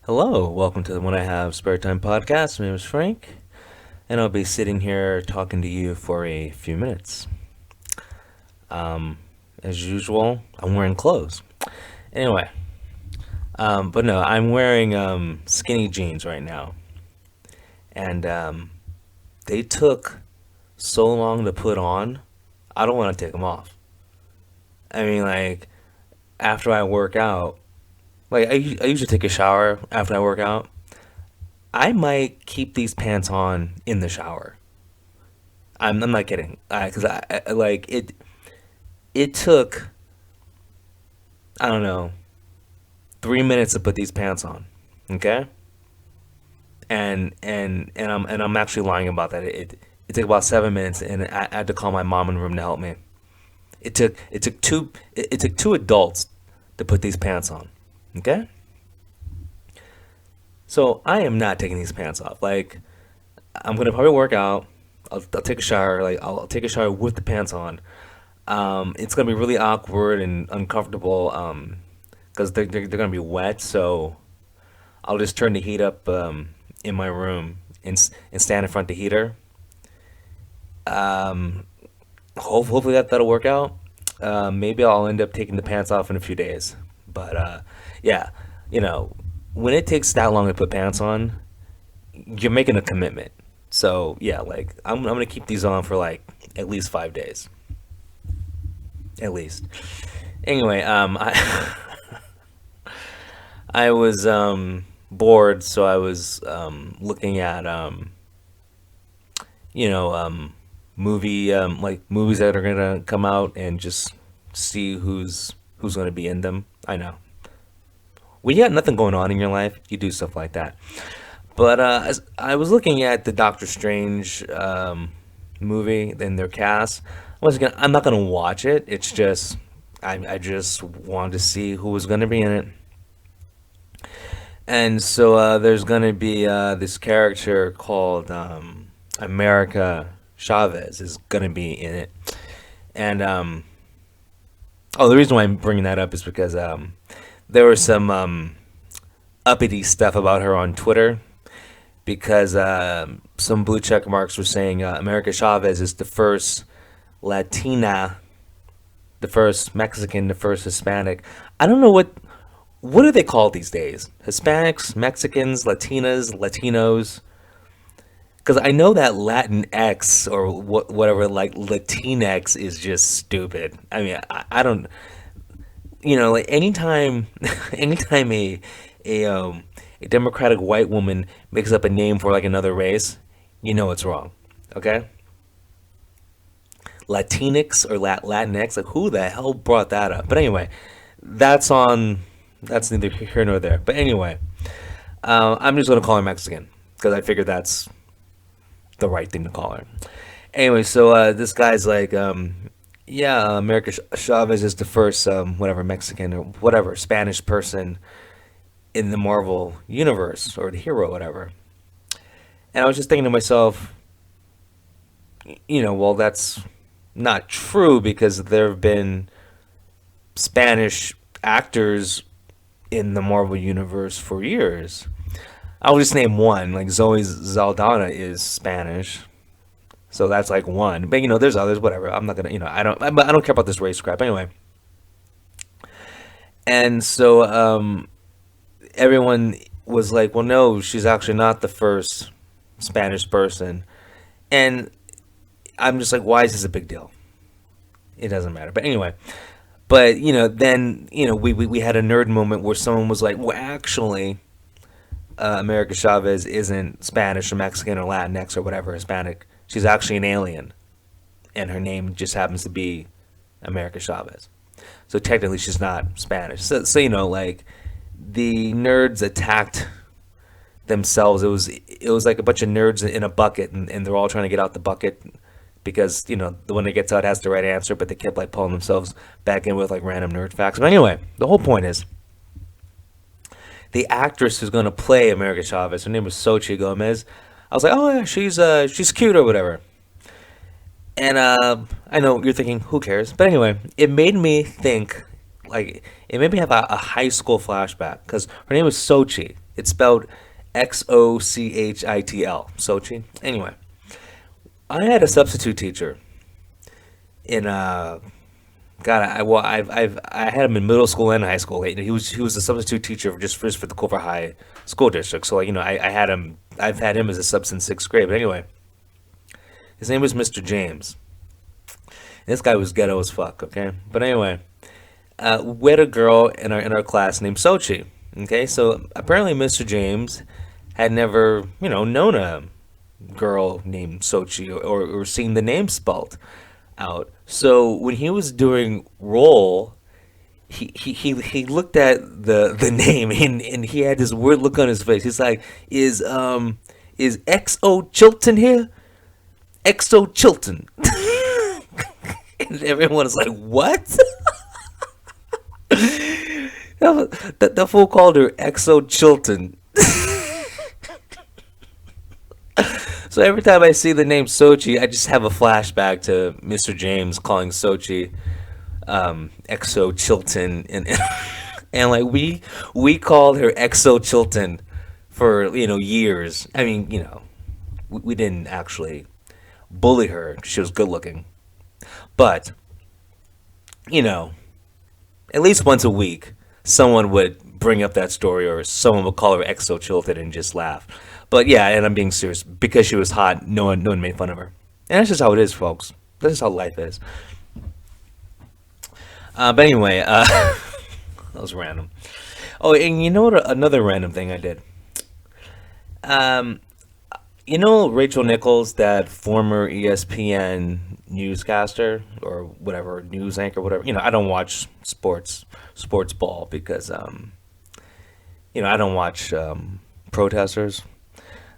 Hello, welcome to the When I Have Spare Time podcast. My name is Frank, and I'll be sitting here talking to you for a few minutes. Um, as usual, I'm wearing clothes. Anyway, but no, I'm wearing skinny jeans right now, and they took so long to put on. I don't want to take them off. I mean, like after I work out, I usually take a shower after I work out. I might keep these pants on in the shower. I'm not kidding. Because I like it. It took, I don't know, 3 minutes to put these pants on. Okay, and I'm actually lying about that. It took about 7 minutes, and I had to call my mom in the room to help me. It took two adults to put these pants on. Okay, so I am not taking these pants off. Like I'm gonna probably work out. I'll take a shower. Like I'll take a shower with the pants on. It's gonna be really awkward and uncomfortable. Because they're gonna be wet. So I'll just turn the heat up in my room and stand in front of the heater. Um, hopefully that'll work out. Maybe I'll end up taking the pants off in a few days. But yeah, you know, when it takes that long to put pants on, you're making a commitment. So yeah, like I'm gonna keep these on for like at least 5 days, at least. Anyway, I was bored, so I was looking at you know movies that are gonna come out and just see who's gonna be in them. I know when you got nothing going on in your life, you do stuff like that. But as I was looking at the Doctor Strange movie and their cast, I'm not gonna watch it. It's just I just wanted to see who was gonna be in it. And so there's going to be this character called America Chavez is going to be in it. And oh, the reason why I'm bringing that up is because there was some uppity stuff about her on Twitter because some blue check marks were saying America Chavez is the first Latina, the first Mexican, the first Hispanic. I don't know what are they called these days? Hispanics, Mexicans, Latinas, Latinos? Because I know that Latin X or whatever, like Latinx is just stupid. I mean, I don't, like anytime, anytime a Democratic white woman makes up a name for like another race, you know it's wrong. Okay? Latinx or Latinx, like who the hell brought that up? But anyway, that's on, that's neither here nor there. But anyway, I'm just gonna call her Mexican because I figured that's the right thing to call her. Anyway, so this guy's like, yeah, America Chavez is the first whatever Mexican or whatever Spanish person in the Marvel universe or the hero, whatever. And I was just thinking to myself, well, that's not true because there have been Spanish actors in the Marvel universe for years. I'll just name one. Like Zoe Zaldana is Spanish, so that's like one. But there's others. Whatever. I'm not gonna. I don't care about this race crap anyway. And so everyone was like, "Well, no, she's actually not the first Spanish person." And I'm just like, "Why is this a big deal?" It doesn't matter. But anyway, but then we had a nerd moment where someone was like, "Well, actually." America Chavez isn't Spanish or Mexican or Latinx or whatever Hispanic. She's actually an alien, and her name just happens to be America Chavez. So technically, she's not Spanish. So like the nerds attacked themselves. It was like a bunch of nerds in a bucket, and they're all trying to get out the bucket because the one that gets out has the right answer, but they kept like pulling themselves back in with like random nerd facts. But anyway, the whole point is the actress who's going to play America Chavez. Her name was Xochitl Gomez. I was like, oh yeah, she's cute or whatever. And I know you're thinking, who cares? But anyway, it made me think, like, it made me have a high school flashback because her name was Sochi. It's spelled Xochitl. Sochi. Anyway, I had a substitute teacher in God, I had him in middle school and high school. He was a substitute teacher just for the Culver High school district. So like I've had him as a sub since sixth grade. But anyway, his name was Mr. James. This guy was ghetto as fuck. Okay, but anyway, we had a girl in our class named Sochi. Okay, so apparently Mr. James had never known a girl named Sochi or seen the name spelt out. So when he was doing roll, he looked at the name and he had this weird look on his face. He's like, is XO Chilton here? XO Chilton. And everyone is like, what? The fool called her XO Chilton. So every time I see the name Sochi, I just have a flashback to Mr. James calling Sochi XO Chilton, and like we called her XO Chilton for years. I mean, we didn't actually bully her. She was good looking, but you know, at least once a week, someone would bring up that story, or someone would call her XO Chilton and just laugh. But yeah, and I'm being serious. Because she was hot, no one made fun of her. And that's just how it is, folks. That's just how life is. But anyway, that was random. Oh, and you know what? Another random thing I did. Um, Rachel Nichols, that former ESPN newscaster or whatever, news anchor, whatever. I don't watch sports ball because I don't watch protesters.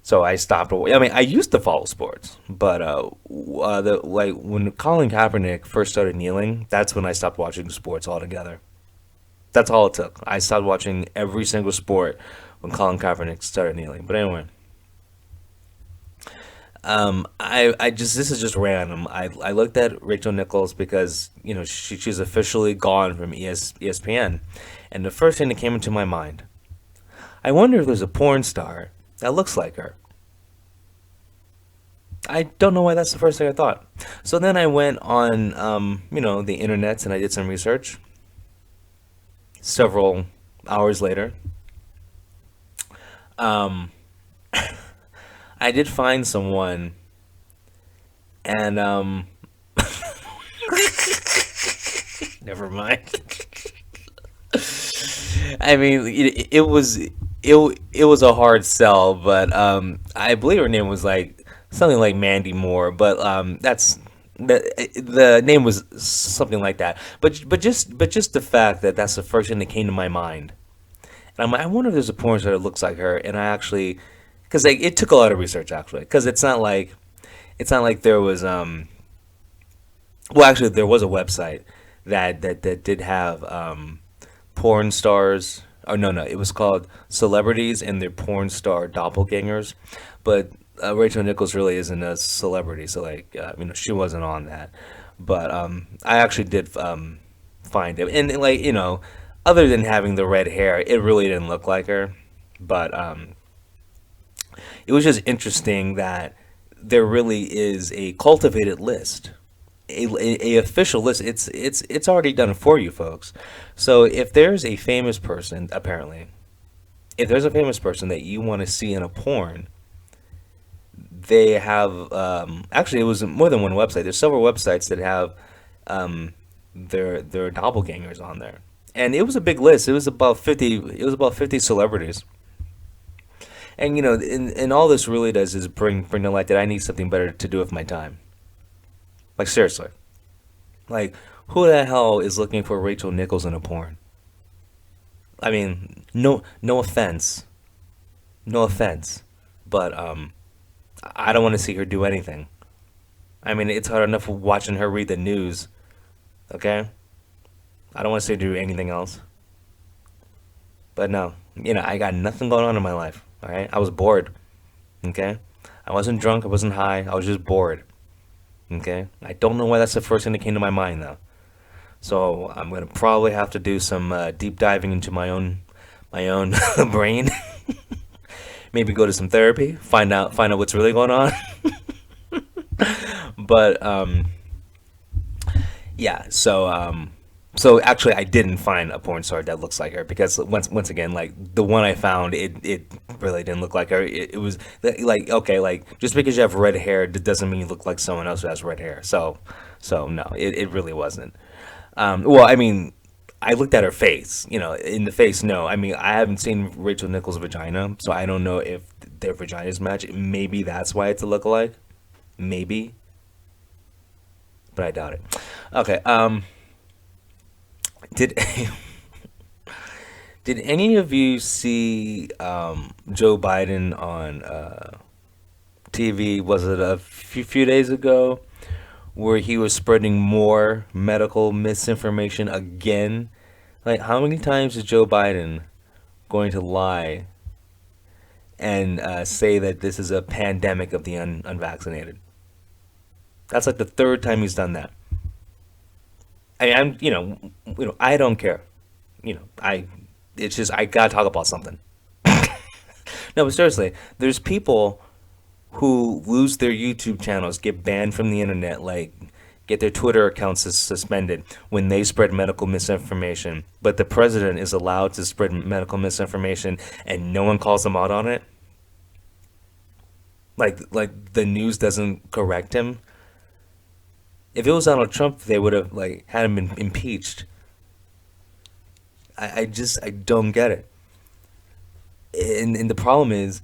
So I stopped. I mean, I used to follow sports, but when Colin Kaepernick first started kneeling, that's when I stopped watching sports altogether. That's all it took. I stopped watching every single sport when Colin Kaepernick started kneeling. But anyway, I just this is just random. I looked at Rachel Nichols because she's officially gone from ESPN, and the first thing that came into my mind, I wonder if there's a porn star that looks like her. I don't know why that's the first thing I thought. So then I went on, the internet and I did some research. Several hours later, um, I did find someone, and never mind. I mean, it was a hard sell, but I believe her name was like something like Mandy Moore, but the name was something like that. But just the fact that that's the first thing that came to my mind, and I'm like, I wonder if there's a porn star that looks like her, and I actually, because like, it took a lot of research actually, because it's not like there was well, actually there was a website that did have porn stars. Oh no, it was called Celebrities and Their Porn Star Doppelgangers. But Rachel Nichols really isn't a celebrity, so like she wasn't on that. But I actually did find it, and like other than having the red hair, it really didn't look like her. But it was just interesting that there really is a cultivated list, a official list. It's already done for you folks. So if there's a famous person, apparently, if there's a famous person that you want to see in a porn, they have actually it was more than one website. There's several websites that have their doppelgangers on there, and it was a big list. It was about 50. It was about 50 celebrities. And and all this really does is bring to light that I need something better to do with my time. Like seriously, like who the hell is looking for Rachel Nichols in a porn? I mean, no offense, no offense, but I don't want to see her do anything. I mean, it's hard enough watching her read the news. Okay, I don't want to see her do anything else. But no, I got nothing going on in my life. All right, I was bored. Okay, I wasn't drunk. I wasn't high. I was just bored. Okay, I don't know why that's the first thing that came to my mind though. So I'm gonna probably have to do some deep diving into my own brain. maybe go to some therapy, find out what's really going on. But yeah, so actually I didn't find a porn star that looks like her, because once again, like the one I found, it really didn't look like her. It was like, okay, like just because you have red hair, that doesn't mean you look like someone else who has red hair. So no, it really wasn't. Well, I mean, I looked at her face, in the face. No, I mean, I haven't seen Rachel Nichols' vagina, so I don't know if their vaginas match. Maybe that's why it's a lookalike. Maybe, but I doubt it. Okay. Did did any of you see Joe Biden on TV? Was it a few days ago, where he was spreading more medical misinformation again? Like, how many times is Joe Biden going to lie and say that this is a pandemic of the unvaccinated? That's like the third time he's done that. I don't care. It's just I gotta talk about something. No, but seriously, there's people who lose their YouTube channels, get banned from the internet, like get their Twitter accounts suspended when they spread medical misinformation. But the president is allowed to spread medical misinformation, and no one calls him out on it. Like the news doesn't correct him. If it was Donald Trump, they would have like had him impeached. I don't get it. And the problem is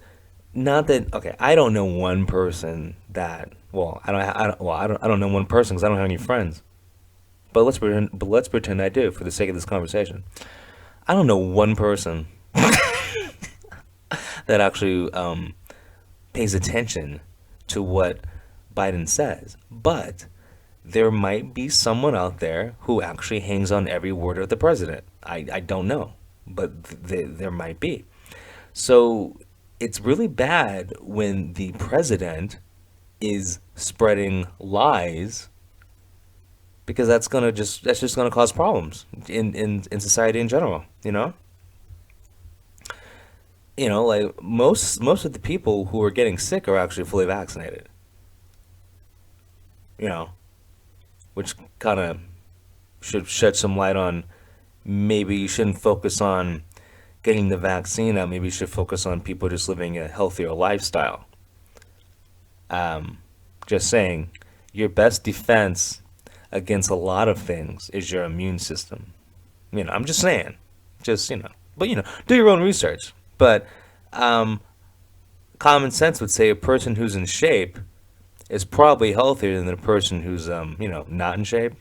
not that, okay. I don't know one person that, well, I don't know one person because I don't have any friends. But let's pretend I do for the sake of this conversation. I don't know one person that actually pays attention to what Biden says, but there might be someone out there who actually hangs on every word of the president. I don't know, but there might be. So it's really bad when the president is spreading lies, because that's just gonna cause problems in society in general. Like most of the people who are getting sick are actually fully vaccinated. You know, which kind of should shed some light on, maybe you shouldn't focus on getting the vaccine out. Maybe you should focus on people just living a healthier lifestyle. Just saying, your best defense against a lot of things is your immune system. I'm just saying, but do your own research. But common sense would say a person who's in shape is probably healthier than a person who's not in shape.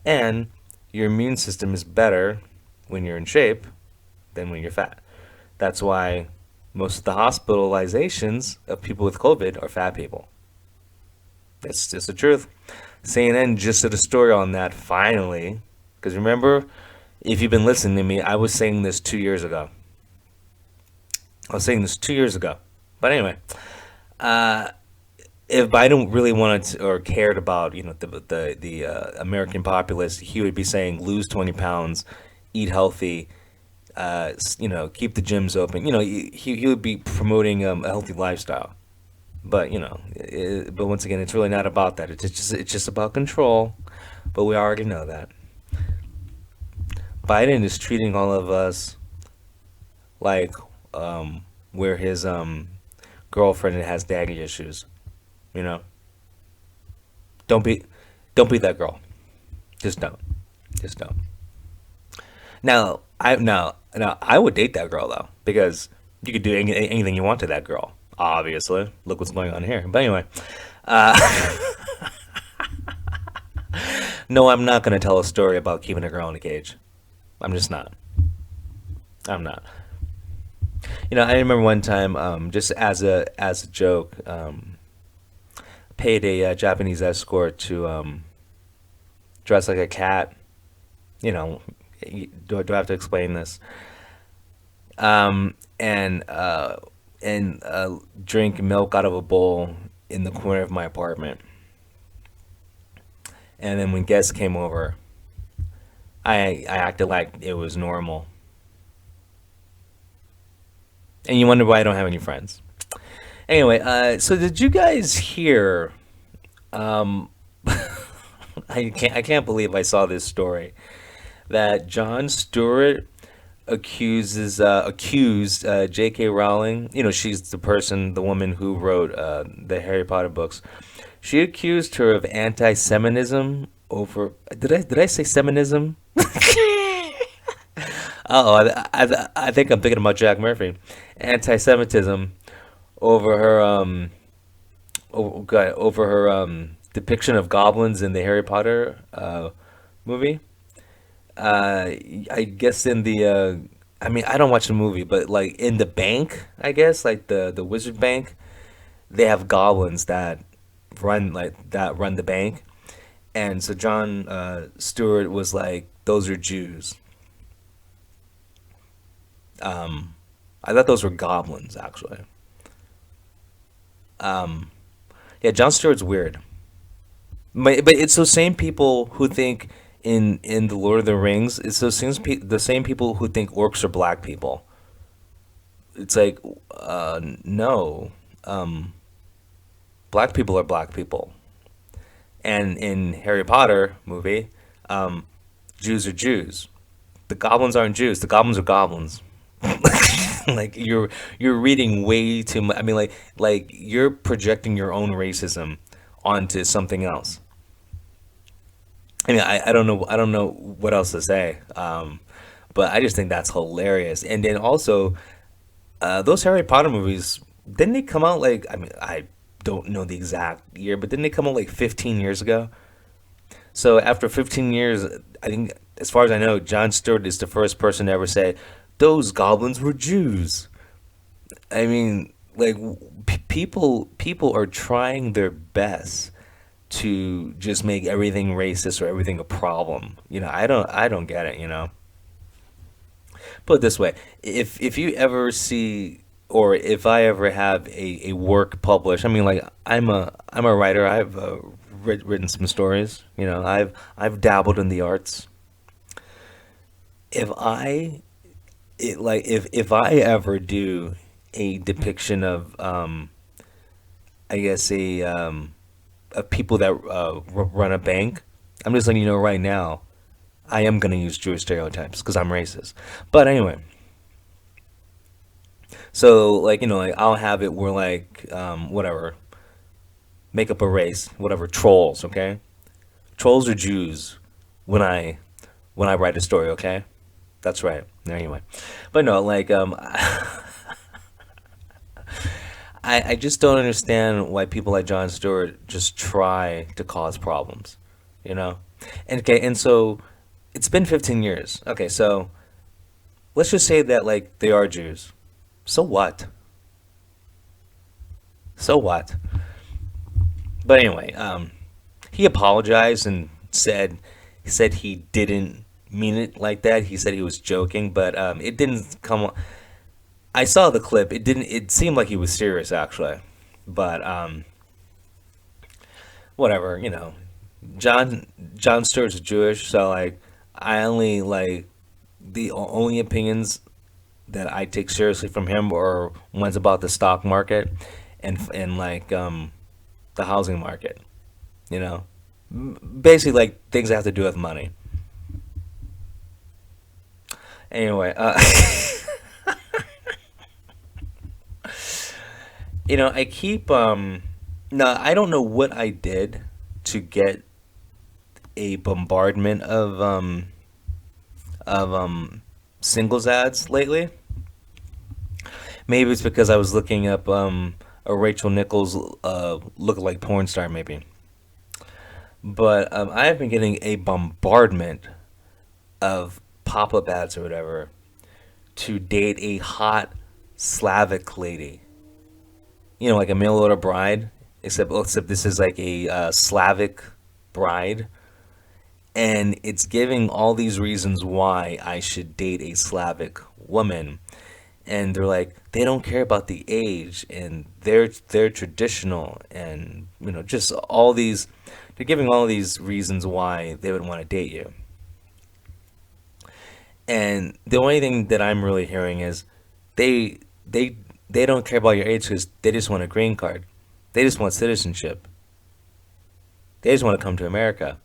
And your immune system is better when you're in shape than when you're fat. That's why most of the hospitalizations of people with COVID are fat people. That's just the truth. CNN just did a story on that finally. Because remember, if you've been listening to me, I was saying this 2 years ago. But anyway, if Biden really wanted to, or cared about, the American populace, he would be saying lose 20 pounds, eat healthy, keep the gyms open. He would be promoting a healthy lifestyle. But but once again, it's really not about that. It's just about control. But we already know that Biden is treating all of us like we're his girlfriend and has daddy issues. You know, don't be that girl. Just don't. Just don't. Now I would date that girl though, because you could do anything you want to that girl. Obviously, look what's going on here. But anyway, no, I'm not gonna tell a story about keeping a girl in a cage. I'm just not. I'm not. I remember one time, just as a joke, paid a Japanese escort to dress like a cat. Do I have to explain this? And drink milk out of a bowl in the corner of my apartment. And then when guests came over, I acted like it was normal. and you wonder why I don't have any friends. Anyway, so did you guys hear? Um, I can't believe I saw this story that Jon Stewart accused J.K. Rowling. You know, she's the woman who wrote the Harry Potter books. She accused her of anti-Semitism over. Did I say Semitism? Oh, I think I'm thinking about Jack Murphy. Anti-Semitism over her over her depiction of goblins in the Harry Potter movie. Uh, I guess in the I mean, I don't watch the movie, but like in the bank, I guess like the wizard bank, they have goblins that run the bank, and so John Stewart was like, "Those are Jews." Um, I thought those were goblins actually. Um, yeah, John Stewart's weird. But it's those same people who think in the Lord of the Rings. It's the same people who think orcs are black people. It's like, no, um, black people are black people. And in Harry Potter movie, um, Jews are Jews. The goblins aren't Jews. The goblins are goblins. Like you're reading way too much. I mean, like you're projecting your own racism onto something else. I mean, I don't know what else to say. But I just think that's hilarious. And then also, those Harry Potter movies, didn't they come out like, I mean, I don't know the exact year, but didn't they come out like 15 years ago? So after 15 years, I think, as far as I know, Jon Stewart is the first person to ever say, those goblins were Jews. I mean, like, people are trying their best to just make everything racist or everything a problem. I don't get it, Put it this way, if you ever see, or if I ever have a work published, I mean, like, I'm a writer. I've written some stories. I've dabbled in the arts. If I if I ever do a depiction of I guess a of people that run a bank, I'm just letting you know right now, I am gonna use Jewish stereotypes because I'm racist. But anyway, so, like, like, I'll have it where, like, whatever, make up a race, whatever, trolls, okay? Trolls are Jews when I write a story, okay? That's right. Anyway, but no, like, I just don't understand why people like Jon Stewart just try to cause problems, you know? And okay, and so it's been 15 years. Okay, so let's just say that, like, they are Jews. So what? So what? But anyway, he apologized and said he didn't mean it like that. He said he was joking, but it didn't come. I saw the clip. It didn't. It seemed like he was serious actually, but whatever. John Stewart's Jewish, so, like, I only like the only opinions that I take seriously from him are ones about the stock market and like the housing market. You know, Basically, like, things that have to do with money. Anyway, I keep no, I don't know what I did to get a bombardment of singles ads lately. Maybe it's because I was looking up a Rachel Nichols lookalike porn star, maybe. But I have been getting a bombardment of pop-up ads or whatever to date a hot Slavic lady. Like a mail order bride, except this is like a Slavic bride, and it's giving all these reasons why I should date a Slavic woman. And they're like, they don't care about the age, and they're traditional, and just all these. They're giving all these reasons why they would want to date you. And the only thing that I'm really hearing is they they don't care about your age because they just want a green card. They just want citizenship. They just want to come to America.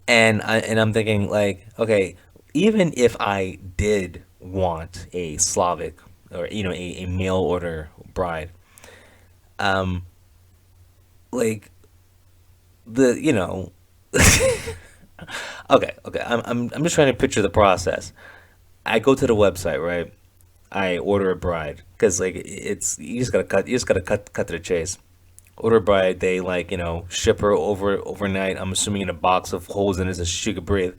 And I'm thinking like, okay, even if I did want a Slavic or a mail order bride, um, like the okay, I'm just trying to picture the process. I go to the website, right? I order a bride because like it's you just gotta cut to the chase. Order a bride, they like ship her overnight. I'm assuming in a box of holes in it so she could breathe.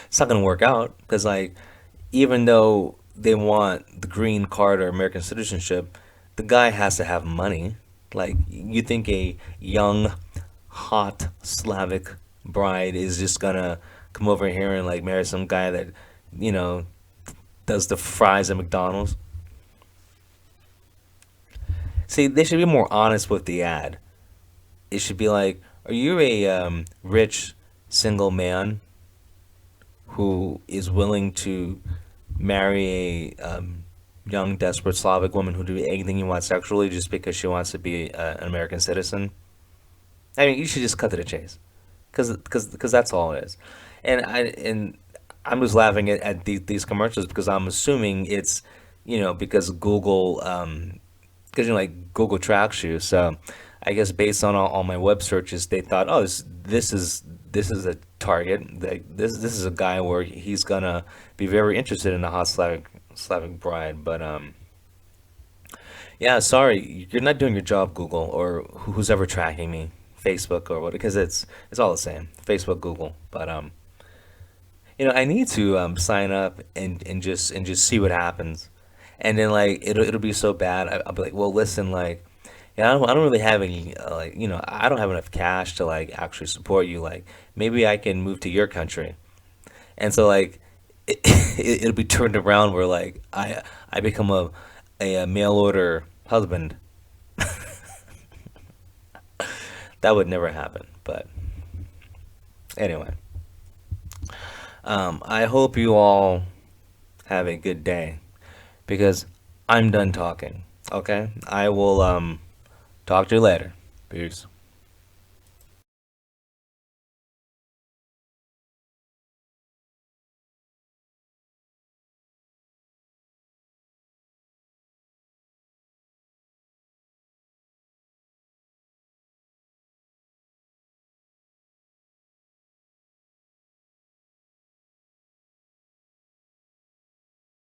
It's not gonna work out because like even though they want the green card or American citizenship, the guy has to have money. Like you think a young, hot Slavic bride is just gonna come over here and like marry some guy that you know does the fries at McDonald's? See, they should be more honest with the ad. It should be like, are you a rich single man who is willing to marry a young, desperate Slavic woman who do anything you want sexually just because she wants to be an American citizen? I mean, you should just cut to the chase, because that's all it is. And I'm just laughing at these commercials because I'm assuming it's because Google because like Google tracks you. So I guess based on all my web searches, they thought, oh, this is a target. Like this is a guy where he's gonna be very interested in a hot Slavic bride. But yeah, sorry, you're not doing your job, Google, or who's ever tracking me, Facebook or what, because it's all the same, Facebook, Google. But I need to sign up and just see what happens, and then like it'll be so bad. I'll be like, well, listen, like, yeah, I don't really have any like I don't have enough cash to like actually support you. Like maybe I can move to your country, and so like it'll be turned around where like I become a mail order husband. That would never happen. But anyway, I hope you all have a good day because I'm done talking. Okay, I will talk to you later. Peace.